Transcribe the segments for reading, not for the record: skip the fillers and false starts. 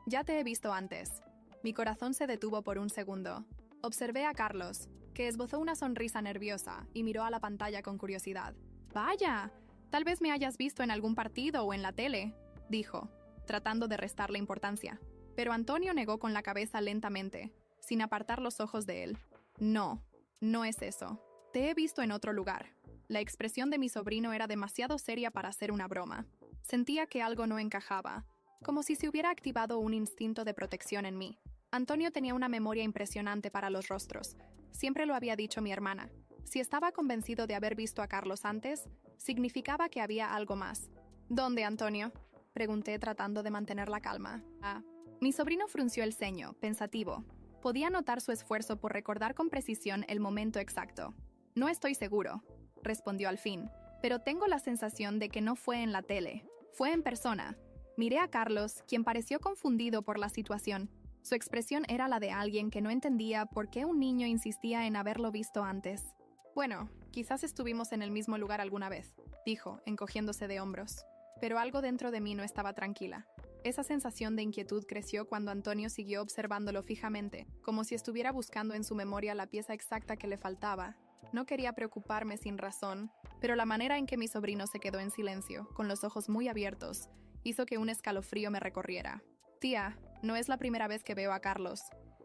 Ya te he visto antes. Mi corazón se detuvo por un segundo. Observé a Carlos, que esbozó una sonrisa nerviosa y miró a la pantalla con curiosidad. «Vaya, tal vez me hayas visto en algún partido o en la tele», dijo, tratando de restarle importancia. Pero Antonio negó con la cabeza lentamente, sin apartar los ojos de él. «No, no es eso. Te he visto en otro lugar». La expresión de mi sobrino era demasiado seria para ser una broma. Sentía que algo no encajaba, como si se hubiera activado un instinto de protección en mí. Antonio tenía una memoria impresionante para los rostros. Siempre lo había dicho mi hermana. Si estaba convencido de haber visto a Carlos antes, significaba que había algo más. «¿Dónde, Antonio?», pregunté tratando de mantener la calma. Mi sobrino frunció el ceño, pensativo. Podía notar su esfuerzo por recordar con precisión el momento exacto. «No estoy seguro», respondió al fin, «pero tengo la sensación de que no fue en la tele. Fue en persona». Miré a Carlos, quien pareció confundido por la situación. Su expresión era la de alguien que no entendía por qué un niño insistía en haberlo visto antes. «Bueno, quizás estuvimos en el mismo lugar alguna vez», dijo, encogiéndose de hombros. Pero algo dentro de mí no estaba tranquila. Esa sensación de inquietud creció cuando Antonio siguió observándolo fijamente, como si estuviera buscando en su memoria la pieza exacta que le faltaba. No quería preocuparme sin razón, pero la manera en que mi sobrino se quedó en silencio, con los ojos muy abiertos, hizo que un escalofrío me recorriera. «Tía, no es la primera vez que veo a Carlos»,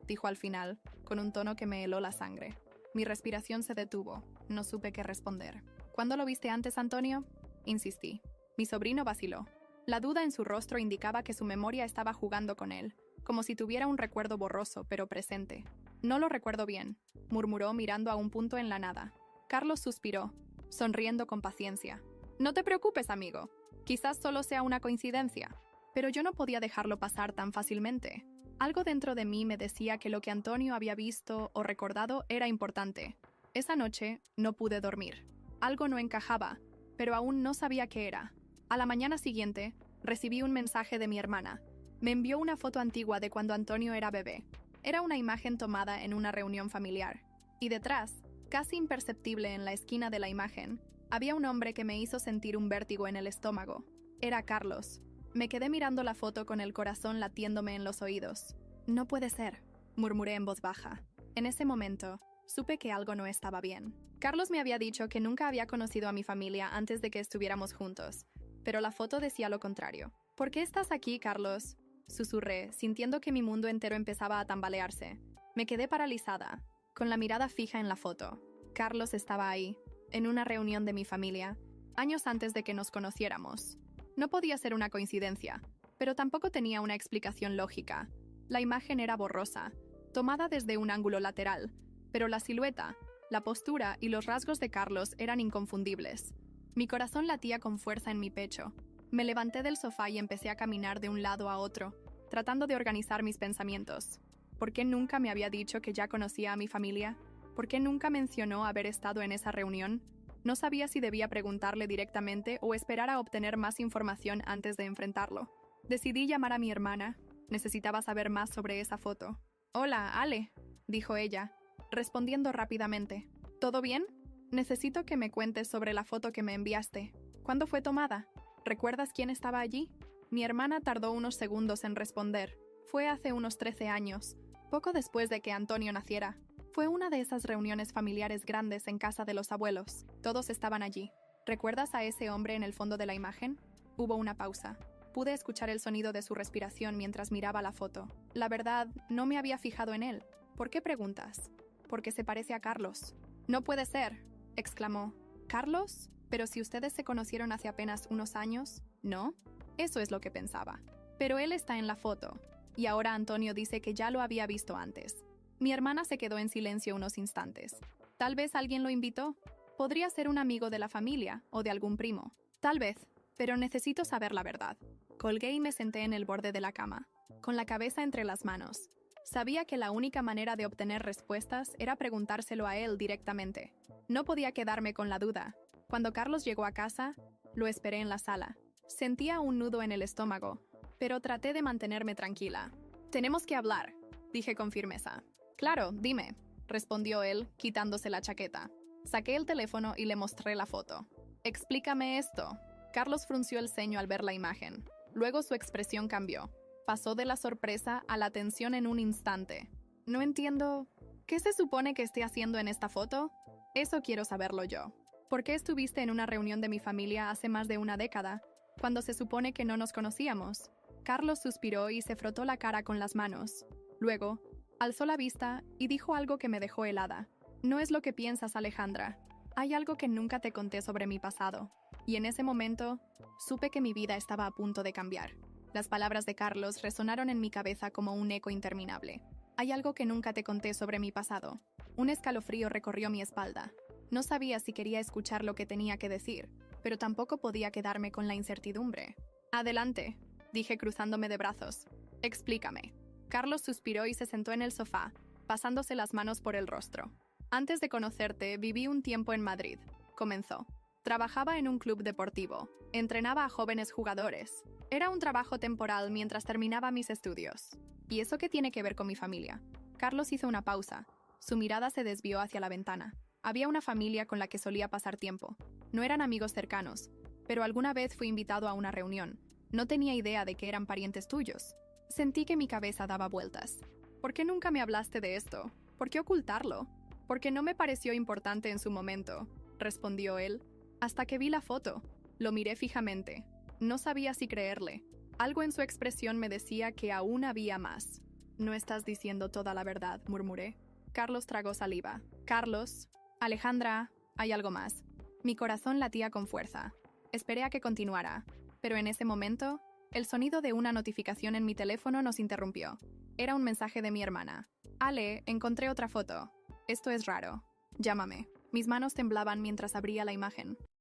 dijo al final, con un tono que me heló la sangre. Mi respiración se detuvo. No supe qué responder. «¿Cuándo lo viste antes, Antonio?», insistí. Mi sobrino vaciló. La duda en su rostro indicaba que su memoria estaba jugando con él, como si tuviera un recuerdo borroso, pero presente. «No lo recuerdo bien», murmuró mirando a un punto en la nada. Carlos suspiró, sonriendo con paciencia. «No te preocupes, amigo. Quizás solo sea una coincidencia». Pero yo no podía dejarlo pasar tan fácilmente. Algo dentro de mí me decía que lo que Antonio había visto o recordado era importante. Esa noche no pude dormir. Algo no encajaba, pero aún no sabía qué era. A la mañana siguiente, recibí un mensaje de mi hermana. Me envió una foto antigua de cuando Antonio era bebé. Era una imagen tomada en una reunión familiar. Y detrás, casi imperceptible en la esquina de la imagen, había un hombre que me hizo sentir un vértigo en el estómago. Era Carlos. Me quedé mirando la foto con el corazón latiéndome en los oídos. «No puede ser», murmuré en voz baja. En ese momento, supe que algo no estaba bien. Carlos me había dicho que nunca había conocido a mi familia antes de que estuviéramos juntos, pero la foto decía lo contrario. «¿Por qué estás aquí, Carlos?», susurré, sintiendo que mi mundo entero empezaba a tambalearse. Me quedé paralizada, con la mirada fija en la foto. Carlos estaba ahí, en una reunión de mi familia, años antes de que nos conociéramos. No podía ser una coincidencia, pero tampoco tenía una explicación lógica. La imagen era borrosa, tomada desde un ángulo lateral, pero la silueta, la postura y los rasgos de Carlos eran inconfundibles. Mi corazón latía con fuerza en mi pecho. Me levanté del sofá y empecé a caminar de un lado a otro, tratando de organizar mis pensamientos. ¿Por qué nunca me había dicho que ya conocía a mi familia? ¿Por qué nunca mencionó haber estado en esa reunión? No sabía si debía preguntarle directamente o esperar a obtener más información antes de enfrentarlo. Decidí llamar a mi hermana. Necesitaba saber más sobre esa foto. «Hola, Ale», dijo ella, respondiendo rápidamente. «¿Todo bien? Necesito que me cuentes sobre la foto que me enviaste. ¿Cuándo fue tomada? ¿Recuerdas quién estaba allí?». Mi hermana tardó unos segundos en responder. «Fue hace unos 13 años, poco después de que Antonio naciera. Fue una de esas reuniones familiares grandes en casa de los abuelos. Todos estaban allí. ¿Recuerdas a ese hombre en el fondo de la imagen?». Hubo una pausa. Pude escuchar el sonido de su respiración mientras miraba la foto. La verdad, no me había fijado en él. «¿Por qué preguntas?». «Porque se parece a Carlos». «No puede ser», exclamó. «¿Carlos? Pero si ustedes se conocieron hace apenas unos años, ¿no?». Eso es lo que pensaba. Pero él está en la foto. Y ahora Antonio dice que ya lo había visto antes. Mi hermana se quedó en silencio unos instantes. Tal vez alguien lo invitó. Podría ser un amigo de la familia o de algún primo. Tal vez, pero necesito saber la verdad. Colgué y me senté en el borde de la cama, con la cabeza entre las manos. Sabía que la única manera de obtener respuestas era preguntárselo a él directamente. No podía quedarme con la duda. Cuando Carlos llegó a casa, lo esperé en la sala. Sentía un nudo en el estómago, pero traté de mantenerme tranquila. «Tenemos que hablar», dije con firmeza. «Claro, dime», respondió él, quitándose la chaqueta. Saqué el teléfono y le mostré la foto. «Explícame esto». Carlos frunció el ceño al ver la imagen. Luego su expresión cambió. Pasó de la sorpresa a la tensión en un instante. No entiendo. ¿Qué se supone que esté haciendo en esta foto? Eso quiero saberlo yo. ¿Por qué estuviste en una reunión de mi familia hace más de una década, cuando se supone que no nos conocíamos? Carlos suspiró y se frotó la cara con las manos. Luego, alzó la vista y dijo algo que me dejó helada. No es lo que piensas, Alejandra. Hay algo que nunca te conté sobre mi pasado. Y en ese momento, supe que mi vida estaba a punto de cambiar. Las palabras de Carlos resonaron en mi cabeza como un eco interminable. Hay algo que nunca te conté sobre mi pasado. Un escalofrío recorrió mi espalda. No sabía si quería escuchar lo que tenía que decir, pero tampoco podía quedarme con la incertidumbre. Adelante, dije cruzándome de brazos. Explícame. Carlos suspiró y se sentó en el sofá, pasándose las manos por el rostro. Antes de conocerte, viví un tiempo en Madrid. Comenzó. Trabajaba en un club deportivo. Entrenaba a jóvenes jugadores. Era un trabajo temporal mientras terminaba mis estudios. ¿Y eso qué tiene que ver con mi familia? Carlos hizo una pausa. Su mirada se desvió hacia la ventana. Había una familia con la que solía pasar tiempo. No eran amigos cercanos, pero alguna vez fui invitado a una reunión. No tenía idea de que eran parientes tuyos. Sentí que mi cabeza daba vueltas. ¿Por qué nunca me hablaste de esto? ¿Por qué ocultarlo? Porque no me pareció importante en su momento, respondió él. Hasta que vi la foto. Lo miré fijamente. No sabía si creerle. Algo en su expresión me decía que aún había más. No estás diciendo toda la verdad, murmuré. Carlos tragó saliva. Carlos, Alejandra, hay algo más. Mi corazón latía con fuerza. Esperé a que continuara, pero en ese momento, el sonido de una notificación en mi teléfono nos interrumpió. Era un mensaje de mi hermana. Ale, encontré otra foto. Esto es raro. Llámame. Mis manos temblaban mientras abría la imagen.